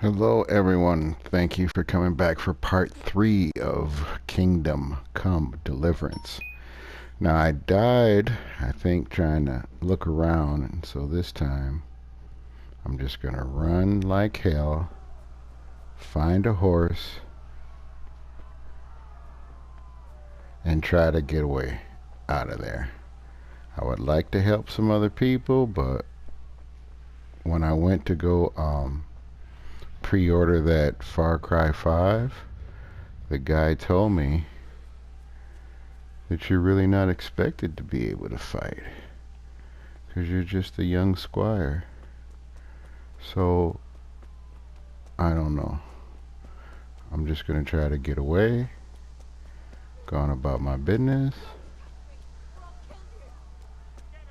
Hello, everyone. Thank you for coming back for part 3 of Kingdom Come Deliverance. Now, I died, I think, trying to look around, and so this time I'm just going to run like hell, find a horse, and try to get away out of there. I would like to help some other people, but when I went to go pre-order that Far Cry 5, the guy told me that you're really not expected to be able to fight because you're just a young squire. So, I don't know. I'm just going to try to get away, go on about my business,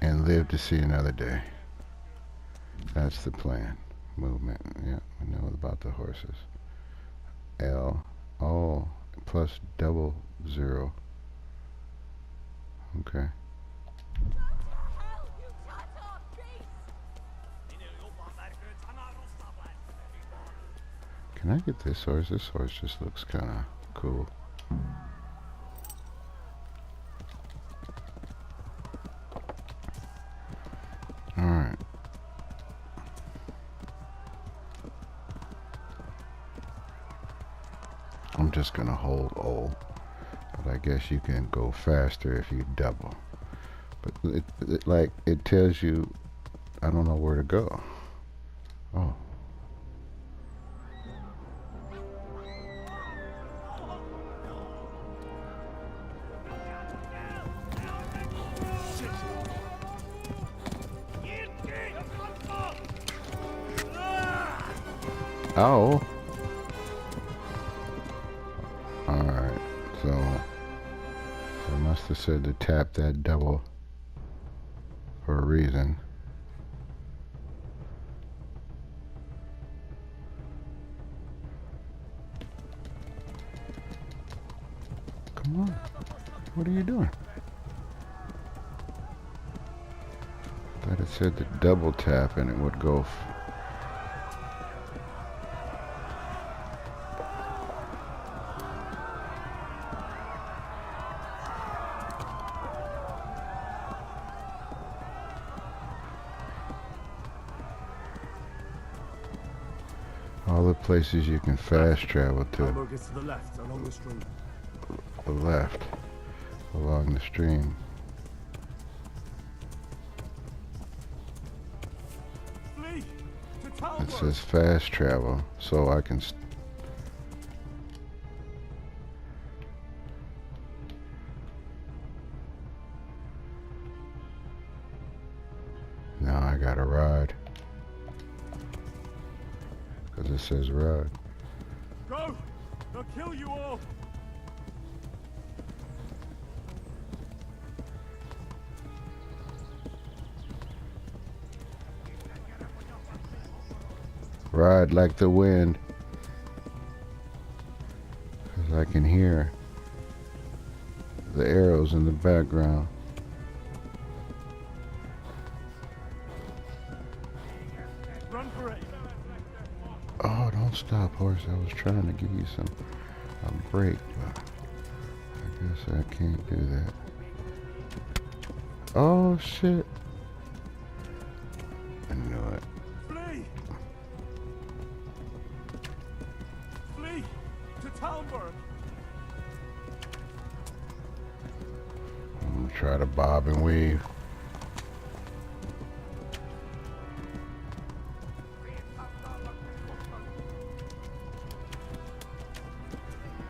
and live to see another day. That's the plan. Movement. Yeah, I know about the horses. L. Oh, plus 00. Okay. Can I get this horse? This horse just looks kind of cool. Alright. I'm just gonna hold O. But I guess you can go faster if you double. But it tells you, I don't know where to go. Oh. Oh. Alright, so I must have said to tap that double for a reason. Come on. What are you doing? Thought it said to double tap and it would go. All the places you can fast travel to. Gets to the left along the stream. The left along the stream. Flee to It says fast travel, so I can. Now I gotta ride. Because it says ride. Go! They'll kill you all! Ride like the wind. Because I can hear the arrows in the background. Run for it! Oh, don't stop, horse. I was trying to give you a break, but I guess I can't do that. Oh, shit. I knew it. Flee! Flee to Talmberg! I'm gonna try to bob and weave.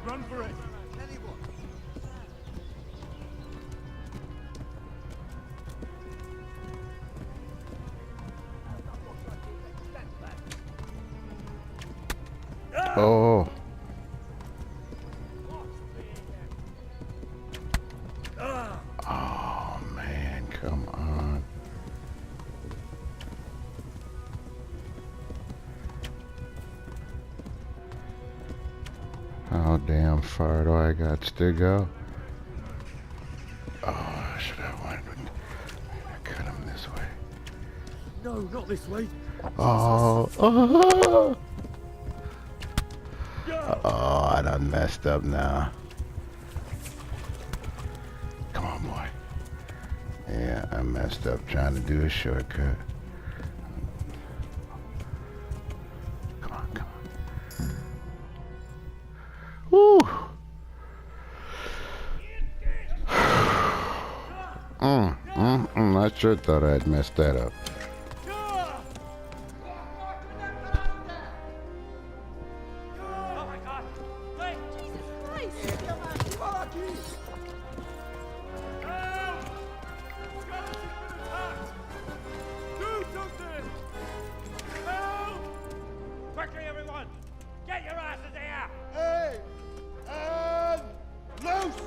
Run for it! Oh. Oh, man, come on. How damn far do I got to go? Oh, should I went? I cut him this way. No, not this way. Oh, oh. Oh, I done messed up now. Come on, boy. Yeah, I messed up trying to do a shortcut. Come on, come on. Woo! I sure thought I'd messed that up. Oh my God! Wait! Help! Skeleton's been attacked! Do something! Help! Quickly, everyone! Get your asses here! Hey! And loose!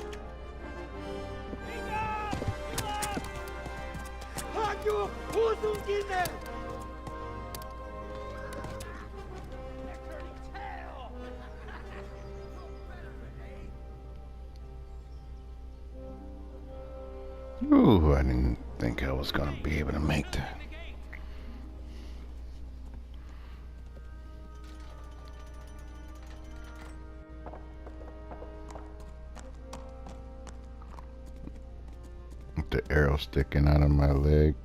아주 호승기네! Ooh, I didn't think I was gonna be able to make that. With the arrow sticking out of my leg.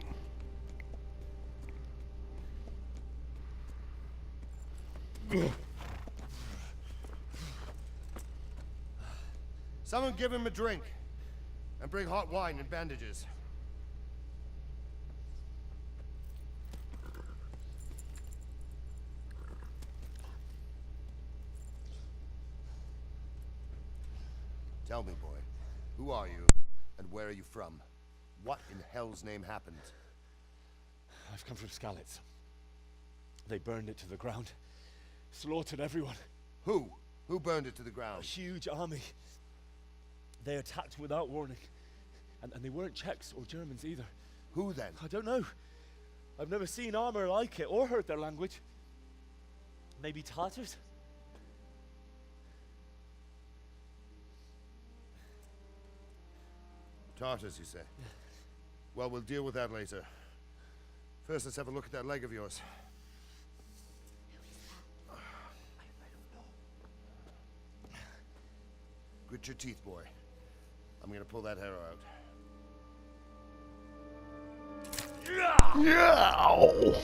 Someone give him a drink. And bring hot wine and bandages. Tell me, boy, who are you, and where are you from? What in hell's name happened? I've come from Skalitz. They burned it to the ground. Slaughtered everyone. Who? Who burned it to the A ground? huge army. They attacked without warning. And they weren't Czechs or Germans either. Who then? I don't know. I've never seen armor like it or heard their language. Maybe Tartars? Tartars, you say? Well, we'll deal with that later. First, let's have a look at that leg of yours. Grit your teeth, boy. I'm gonna pull that arrow out. Yow!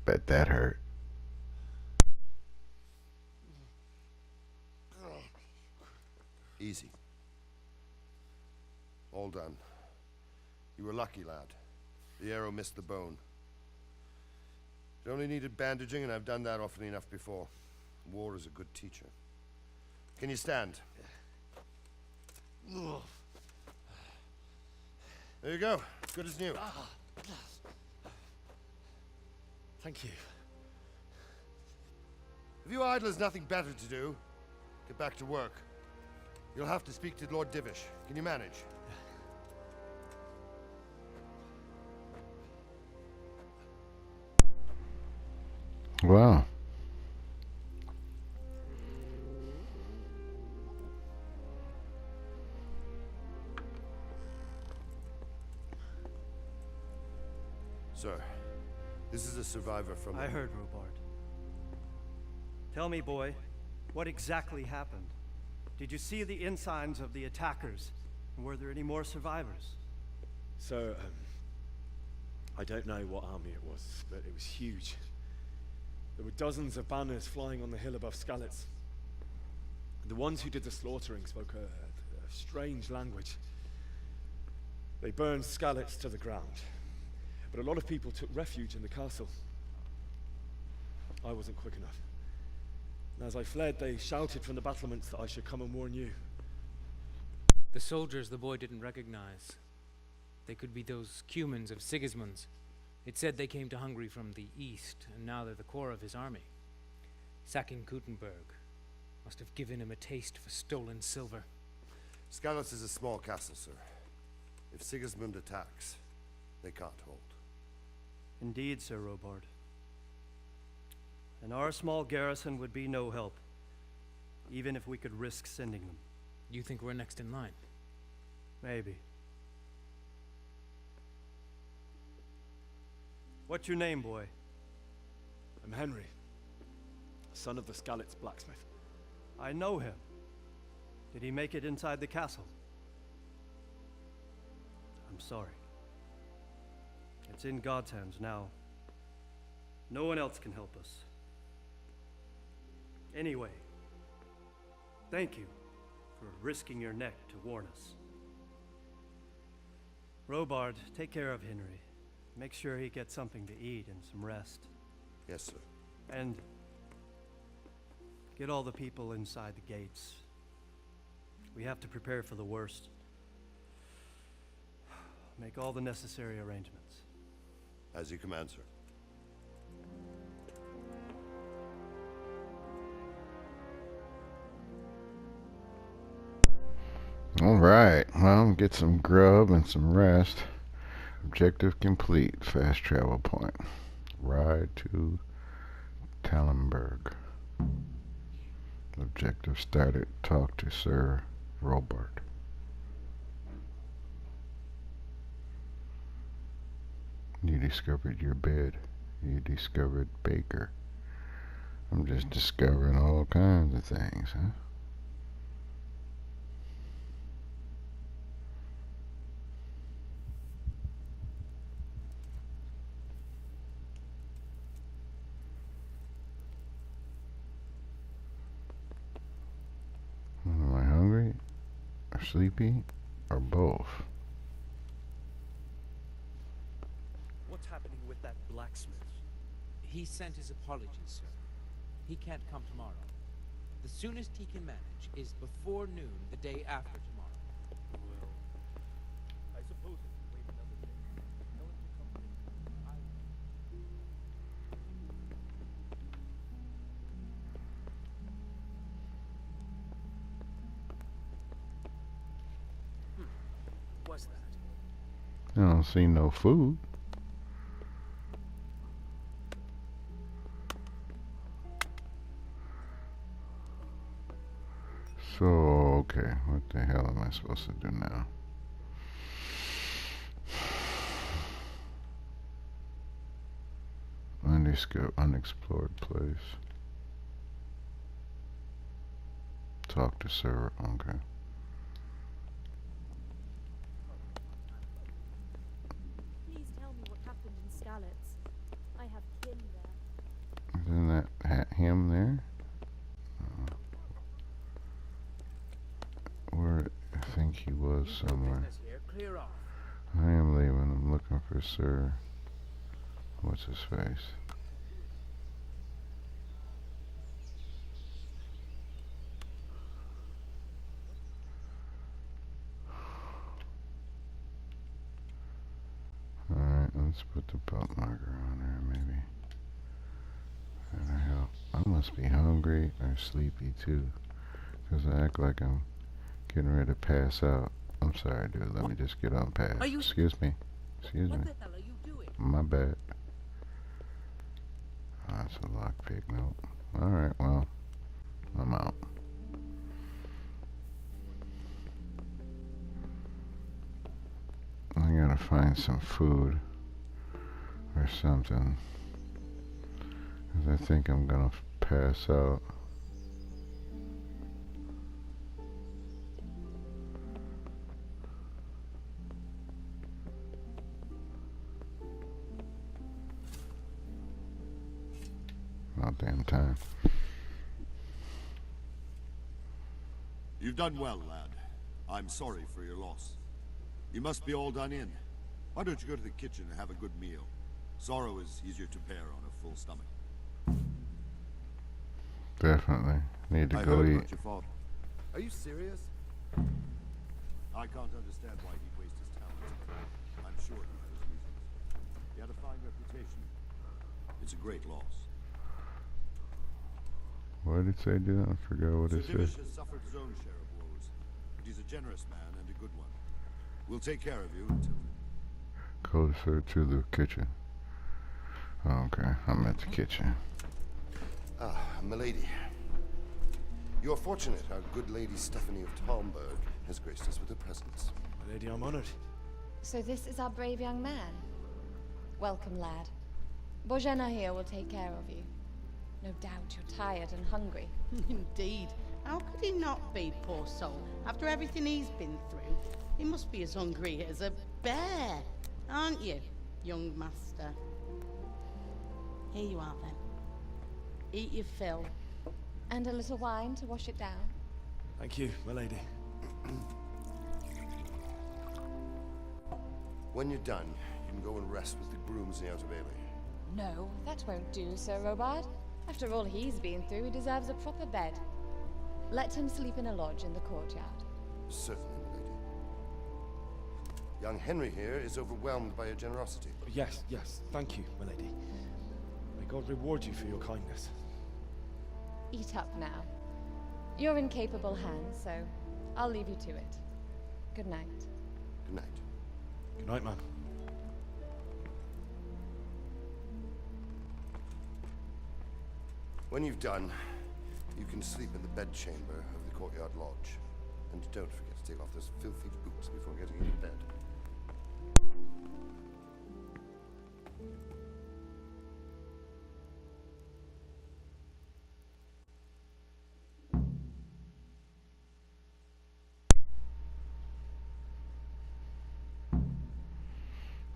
Bet that hurt. Easy. All done. You were lucky, lad. The arrow missed the bone. It only needed bandaging, and I've done that often enough before. War is a good teacher. Can you stand? There you go. Good as new. Thank you. If you idlers nothing better to do, get back to work. You'll have to speak to Lord Divish. Can you manage? Wow. Sir, this is a survivor from... I heard, Robard. Tell me, boy, what exactly happened? Did you see the ensigns of the attackers? And were there any more survivors? So, I don't know what army it was, but it was huge. There were dozens of banners flying on the hill above Skalitz. The ones who did the slaughtering spoke a strange language. They burned Skalitz to the ground, but a lot of people took refuge in the castle. I wasn't quick enough. And as I fled, they shouted from the battlements that I should come and warn you. The soldiers the boy didn't recognize. They could be those Cumans of Sigismund's. It said they came to Hungary from the east, and now they're the core of his army. Sacking Gutenberg must have given him a taste for stolen silver. Skalitz is a small castle, sir. If Sigismund attacks, they can't hold. Indeed, Sir Robard. And our small garrison would be no help, even if we could risk sending them. You think we're next in line? Maybe. What's your name, boy? I'm Henry. son of the Skalitz blacksmith. I know him. Did he make it inside the castle? I'm sorry. It's in God's hands now. No one else can help us. Anyway, thank you for risking your neck to warn us. Robard, take care of Henry. Make sure he gets something to eat and some rest. Yes, sir. And get all the people inside the gates. We have to prepare for the worst. Make all the necessary arrangements. As you command, sir. All right. Well, get some grub and some rest. Objective complete. Fast travel point. Ride to Tallenberg. Objective started. Talk to Sir Robert. You discovered your bed. You discovered Baker. I'm just discovering all kinds of things, huh? Am I hungry, or sleepy, or both? What's happening with that blacksmith? He sent his apologies, sir. He can't come tomorrow. The soonest he can manage is before noon the day after tomorrow. Well, I suppose if we wait another day, tell him to come later. What's that? I don't see no food. So, okay, what the hell am I supposed to do now? Unexplored place. Talk to Sir, okay. Please tell me what happened in Skalitz. I have kin there. Isn't that him there? Where I think he was somewhere. Business here. Clear off. I am leaving. I'm looking for Sir. What's his face? Alright, let's put the belt marker on there, maybe. That'll help. I must be hungry or sleepy too, because I act like I'm getting ready to pass out. I'm sorry, dude. Let me just get on past. Are you- Excuse me. Excuse me. What the hell are you doing? My bad. Oh, that's a lockpick note. Alright, well, I'm out. I gotta find some food or something, 'cause I think I'm gonna pass out. About damn time. You've done well, lad. I'm sorry for your loss. You must be all done in. Why don't you go to the kitchen and have a good meal? Sorrow is easier to bear on a full stomach. Definitely. Need to I go heard eat. about your father. Are you serious? I can't understand why he'd waste his talent. I'm sure he had his reasons. He had a fine reputation. It's a great loss. What did it say, dude? I forgot what Sir it said. Divish has suffered his own share of woes, but he's a generous man and a good one. We'll take care of you until... Closer to the kitchen. Okay, I'm at the kitchen. Ah, milady. You are fortunate our good lady Stephanie of Talmberg has graced us with her presence. My lady, I'm honored. So this is our brave young man. Welcome, lad. Bojana here will take care of you. No doubt you're tired and hungry. Indeed. How could he not be, poor soul? After everything he's been through, he must be as hungry as a bear, aren't you, young master? Here you are, then. Eat your fill. And a little wine to wash it down. Thank you, my lady. When you're done, you can go and rest with the grooms in the Outer Bailey. No, that won't do, Sir Robard. After all he's been through, he deserves a proper bed. Let him sleep in a lodge in the courtyard. Certainly, my lady. Young Henry here is overwhelmed by your generosity. Yes, thank you, my lady. May God reward you for your kindness. Eat up now. You're in capable hands, so I'll leave you to it. Good night. Good night. Good night, man. When you've done, you can sleep in the bedchamber of the courtyard lodge. And don't forget to take off those filthy boots before getting into bed.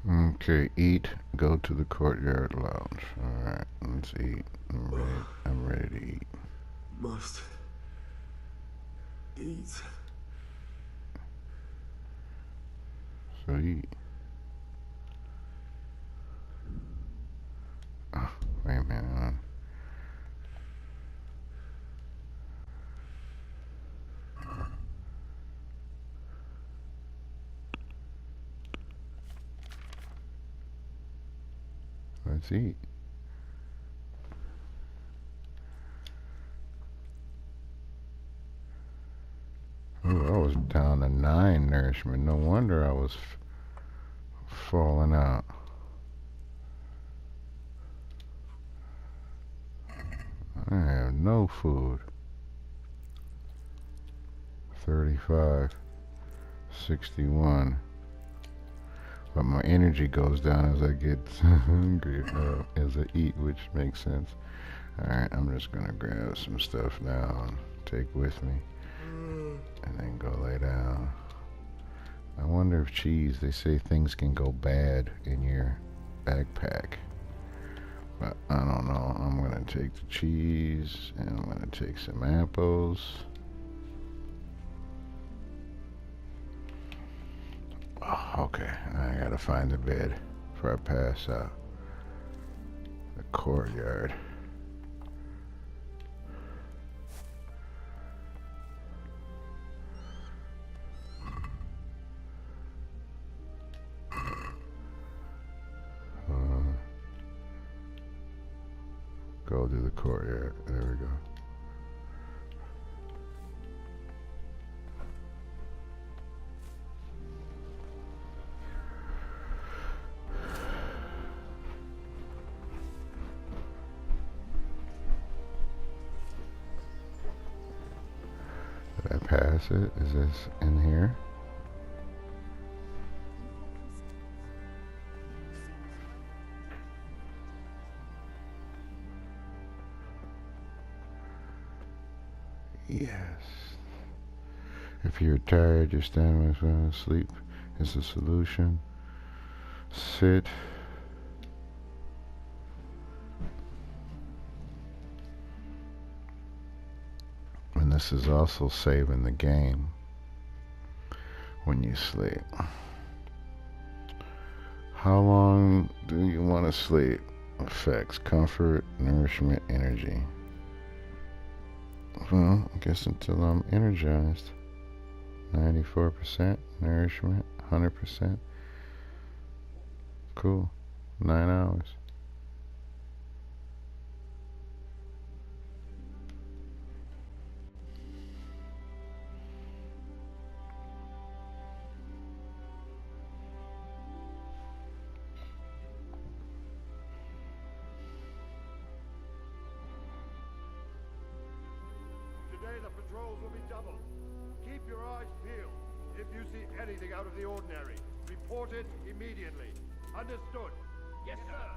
Okay, eat, go to the courtyard lounge. Alright, let's eat. I'm ready to eat. Must eat. So eat. Oh, wait a minute. Let's eat. Ooh, I was down to 9 nourishment. No wonder I was falling out. I have no food. 35, 61. But my energy goes down as I get hungry, as I eat, which makes sense. Alright, I'm just gonna grab some stuff now and take with me. And then go lay down. I wonder if cheese, they say things can go bad in your backpack. But I don't know. I'm gonna take the cheese and I'm gonna take some apples. Oh, okay, I gotta find the bed before I pass out. The courtyard. Go to the courtyard. There we go. Did I pass it? Is this in here? Yes. If you're tired, you stand with sleep is the solution. Sit. And this is also saving the game when you sleep. How long do you want to sleep? Effects, comfort, nourishment, energy. Well, I guess until I'm energized. 94% nourishment, 100%. Cool. 9 hours. Today the patrols will be doubled. Keep your eyes peeled. If you see anything out of the ordinary, report it immediately. Understood? Yes, sir.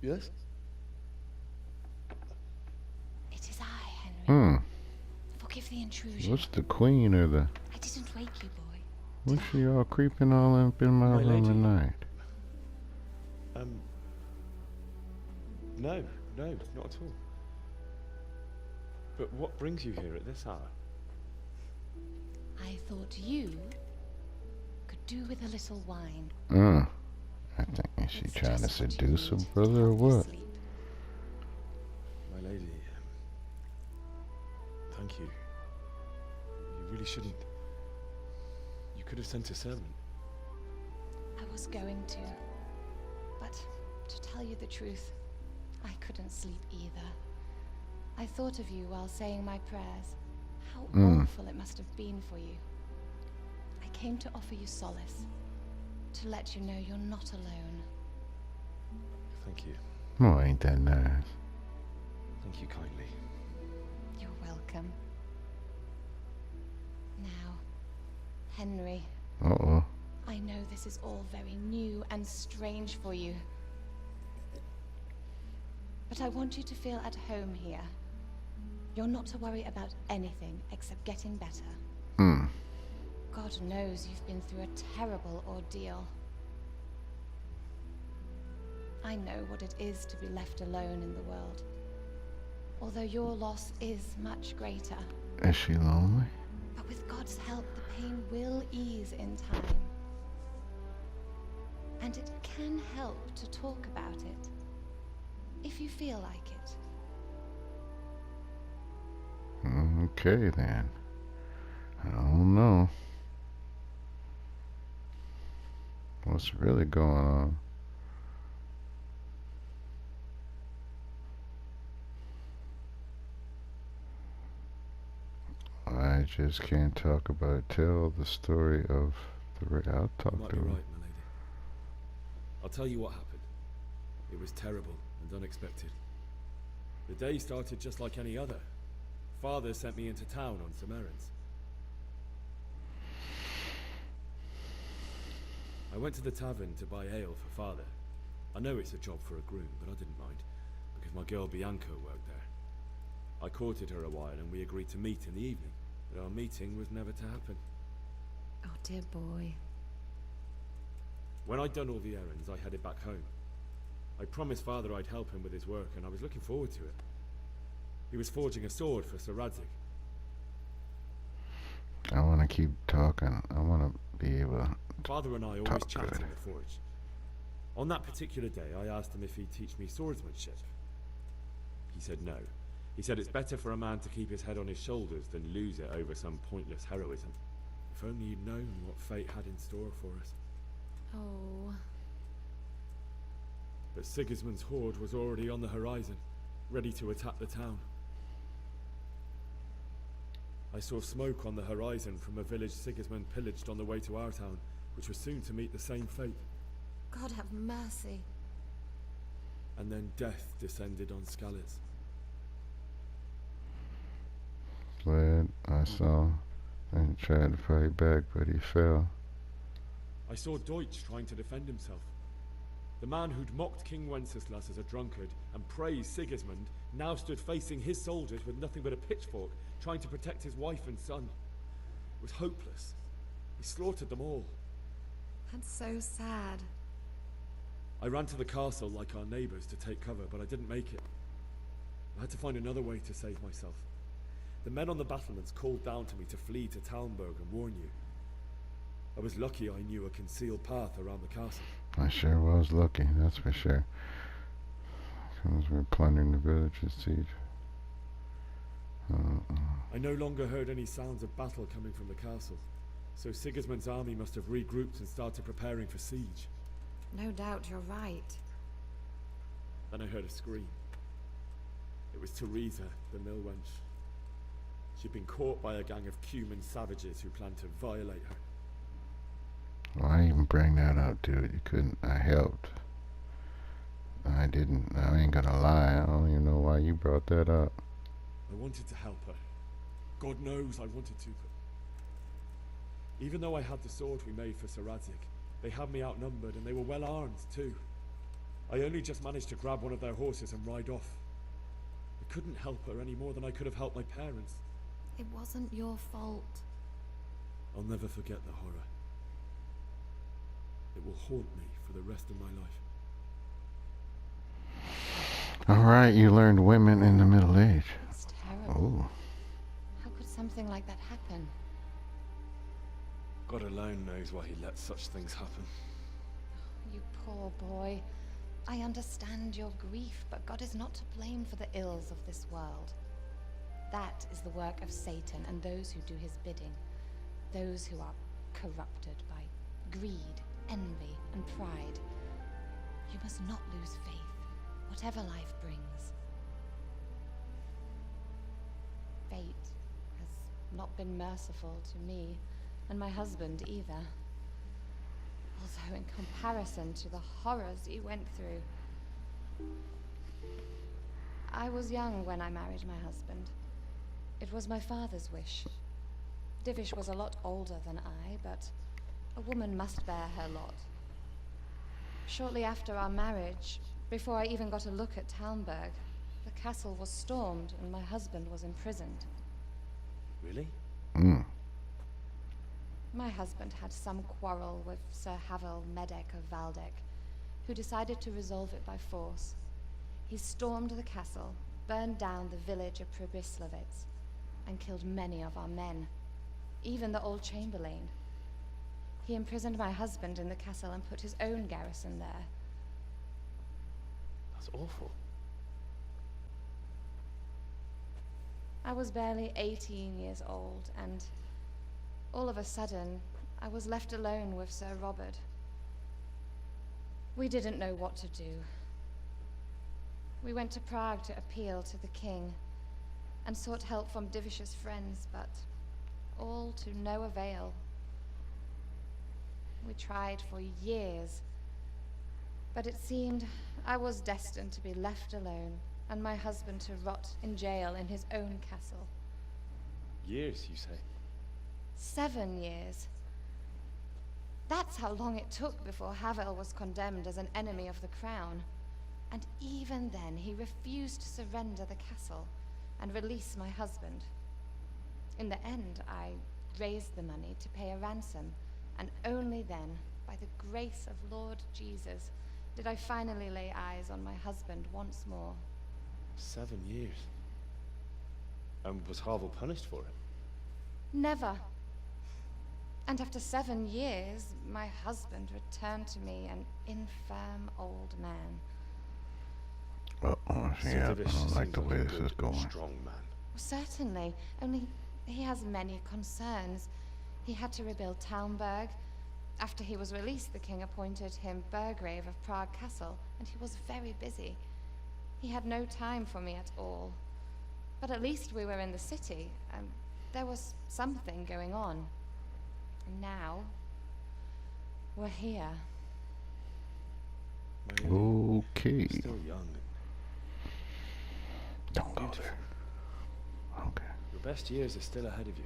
Yes? It is I, Henry. Hmm. Forgive the intrusion. What's the queen or the... I didn't wake you, boy. What's she all creeping all up in my room lady. at night? No, not at all. But what brings you here at this hour? I thought you could do with a little wine. I think, is she It's trying to just what you seduce her need to brother or help you what? sleep. My lady, thank you. You really shouldn't. You could have sent a servant. I was going to. But to tell you the truth, I couldn't sleep either. I thought of you while saying my prayers. How awful it must have been for you. I came to offer you solace. To let you know you're not alone. Thank you. Oh, ain't that nice? Thank you kindly. You're welcome. Now, Henry, Uh-oh. I know this is all very new and strange for you. But I want you to feel at home here. You're not to worry about anything except getting better. God knows you've been through a terrible ordeal. I know what it is to be left alone in the world. Although your loss is much greater. Is she lonely? But with God's help, the pain will ease in time. And it can help to talk about it, if you feel like it. Okay, then. I don't know. What's really going on? I just can't talk about it. Tell the story of the... I'll You talk might to be him. right, my lady. I'll tell you what happened. It was terrible and unexpected. The day started just like any other. Father sent me into town on some errands. I went to the tavern to buy ale for Father. I know it's a job for a groom, but I didn't mind, because my girl Bianca worked there. I courted her a while and we agreed to meet in the evening, but our meeting was never to happen. Oh, dear boy. When I'd done all the errands, I headed back home. I promised Father I'd help him with his work, and I was looking forward to it. He was forging a sword for Sir Radzig. I want to keep talking. I want to be able to... Father and I always Talk chat good. in the forge. On that particular day, I asked him if he'd teach me swordsmanship. He said no. He said it's better for a man to keep his head on his shoulders than lose it over some pointless heroism. If only you'd known what fate had in store for us. Oh. But Sigismund's horde was already on the horizon, ready to attack the town. I saw smoke on the horizon from a village Sigismund pillaged on the way to our town, which was soon to meet the same fate. God have mercy. And then death descended on Skalitz. Fled, I saw, and tried to fight back, but he fell. I saw Deutsch trying to defend himself. The man who'd mocked King Wenceslas as a drunkard and praised Sigismund now stood facing his soldiers with nothing but a pitchfork, trying to protect his wife and son. It was hopeless. He slaughtered them all. That's so sad. I ran to the castle like our neighbors to take cover, but I didn't make it. I had to find another way to save myself. The men on the battlements called down to me to flee to Talmberg and warn you. I was lucky I knew a concealed path around the castle. I sure was lucky, that's for sure. Because we're plundering the village's siege. I no longer heard any sounds of battle coming from the castle, so Sigismund's army must have regrouped and started preparing for siege. No doubt you're right. Then I heard a scream. It was Teresa, the mill wench. She'd been caught by a gang of Cuman savages who planned to violate her. Why even bring that up, dude? You couldn't. I helped. I didn't. I ain't gonna lie. I don't even know why you brought that up. I wanted to help her. God knows I wanted to, but... Even though I had the sword we made for Sir Radzig, they had me outnumbered and they were well armed too. I only just managed to grab one of their horses and ride off. I couldn't help her any more than I could have helped my parents. It wasn't your fault. I'll never forget the horror. It will haunt me for the rest of my life. Alright, you learned women in the Middle Age. It's terrible. Oh. How could something like that happen? God alone knows why he lets such things happen. You poor boy. I understand your grief, but God is not to blame for the ills of this world. That is the work of Satan and those who do his bidding. Those who are corrupted by greed, envy, and pride. You must not lose faith, whatever life brings. Fate has not been merciful to me, and my husband either. Although in comparison to the horrors you went through. I was young when I married my husband. It was my father's wish. Divish was a lot older than I, but a woman must bear her lot. Shortly after our marriage, before I even got a look at Talmberg, the castle was stormed and my husband was imprisoned. Really? My husband had some quarrel with Sir Havel Medek of Valdek, who decided to resolve it by force. He stormed the castle, burned down the village of Pribyslavitz, and killed many of our men, even the old chamberlain. He imprisoned my husband in the castle and put his own garrison there. That's awful. I was barely 18 years old, and all of a sudden, I was left alone with Sir Robert. We didn't know what to do. We went to Prague to appeal to the king, and sought help from Divish's friends, but all to no avail. We tried for years, but it seemed I was destined to be left alone, and my husband to rot in jail in his own castle. Years, you say? 7 years. That's how long it took before Havel was condemned as an enemy of the crown. And even then, he refused to surrender the castle and release my husband. In the end, I raised the money to pay a ransom, and only then, by the grace of Lord Jesus, did I finally lay eyes on my husband once more. 7 years. And was Havel punished for it? Never. And after 7 years, my husband returned to me an infirm old man. Yeah, I don't like the way this is going. Strong man. Certainly, only he has many concerns. He had to rebuild Talmberg. After he was released, the king appointed him Burgrave of Prague Castle, and he was very busy. He had no time for me at all. But at least we were in the city, and there was something going on. And now, we're here. Okay. Still young. Don't go there. Okay. Your best years are still ahead of you.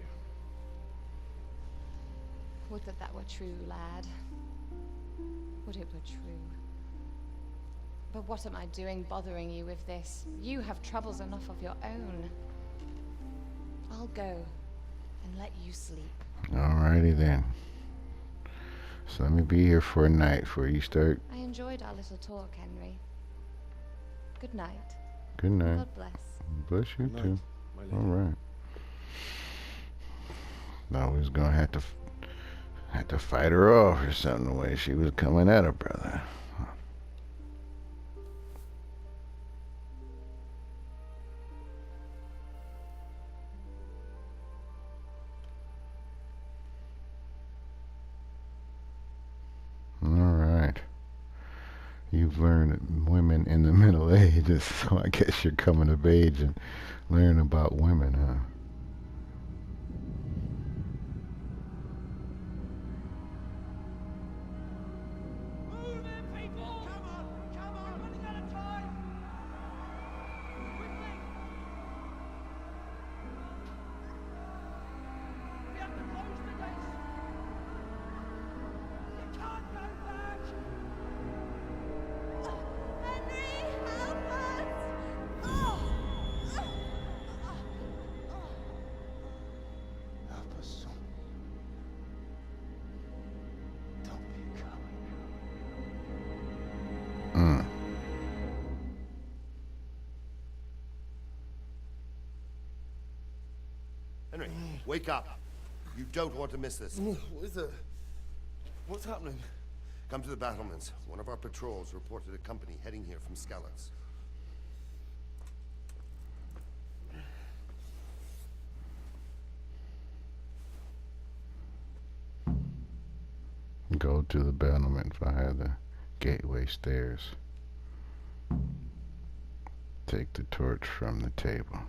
Would that that were true, lad. Would it were true. But what am I doing bothering you with this? You have troubles enough of your own. I'll go and let you sleep. Alrighty then. So let me be here for a night before you start. I enjoyed our little talk, Henry. Good night. Good night. God bless. Bless you Good night, too. my lady. Alright. Now we was gonna have to fight her off or something the way she was coming at her brother. Alright. You've learned women in the Middle Ages, so I guess you're coming of age and learning about women, huh? Move in, people! Come on! Come on! Running out of time! Quickly! We have to close the gates! You can't go back! Wake up. You don't want to miss this. What is it? What's happening? Come to the battlements. One of our patrols reported a company heading here from Skalitz. Go to the battlement via the gateway stairs. Take the torch from the table.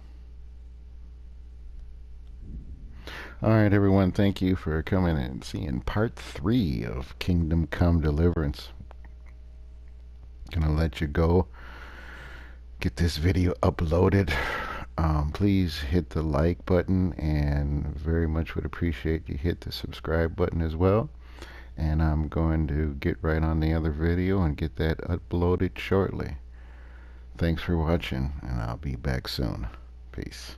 Alright everyone, thank you for coming and seeing part 3 of Kingdom Come Deliverance. Gonna let you go. Get this video uploaded. Please hit the like button, and very much would appreciate you hit the subscribe button as well. And I'm going to get right on the other video and get that uploaded shortly. Thanks for watching, and I'll be back soon. Peace.